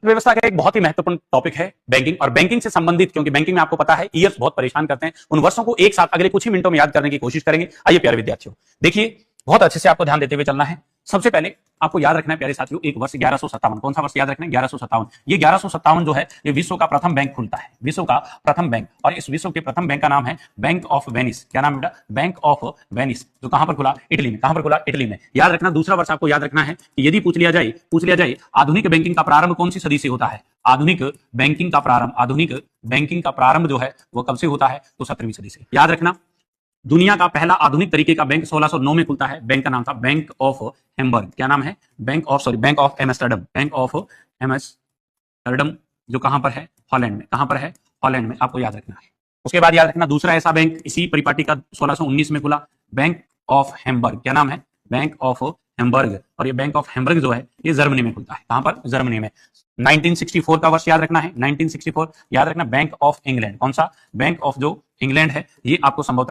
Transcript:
अर्थव्यवस्था का एक बहुत ही महत्वपूर्ण टॉपिक है बैंकिंग, और बैंकिंग से संबंधित, क्योंकि बैंकिंग में आपको पता है ईयर्स बहुत परेशान करते हैं, उन वर्षों को एक साथ अगले कुछ ही मिनटों में याद करने की कोशिश करेंगे। आइए प्यारे विद्यार्थियों, देखिए बहुत अच्छे से आपको ध्यान देते हुए चलना है। सबसे पहले आपको याद रखना है प्यारे साथियों, एक वर्ष 1157। कौन सा वर्ष याद रखना है? 1157। ये 1157 जो है ये विश्व का प्रथम बैंक खुलता है, विश्व का प्रथम बैंक, और इस विश्व के प्रथम बैंक का नाम है बैंक ऑफ वेनिस। क्या नाम है बेटा? Bank of Venice. जो कहां पर खुला? इटली में। कहां पर खुला? इटली में। याद रखना, दूसरा वर्ष आपको याद रखना है कि यदि पूछ लिया जाए आधुनिक बैंकिंग का प्रारंभ कौन सी सदी से होता है? आधुनिक बैंकिंग का प्रारंभ जो है वो कब से होता है? तो 17वीं सदी से। याद रखना, दुनिया का पहला आधुनिक तरीके का बैंक 1609 में खुलता है। बैंक का नाम था बैंक ऑफ हैम्बर्ग। क्या नाम है? Bank of Amsterdam. Bank of Amsterdam जो कहां पर है? हॉलैंड में। कहां पर है? हॉलैंड में। आपको याद रखना है। उसके बाद याद रखना, दूसरा ऐसा बैंक इसी परिपाटी का 1619 में खुला, बैंक ऑफ हैम्बर्ग। क्या नाम है? Bank of Hamburg. और ये बैंक ऑफ हैम्बर्ग जो है ये जर्मनी में खुलता है। कहां पर? जर्मनी में। 1964 का वर्ष याद रखना है, 1964। याद रखना, बैंक ऑफ इंग्लैंड। कौन सा? बैंक ऑफ जो इंग्लैंड है ये आपको संभवतः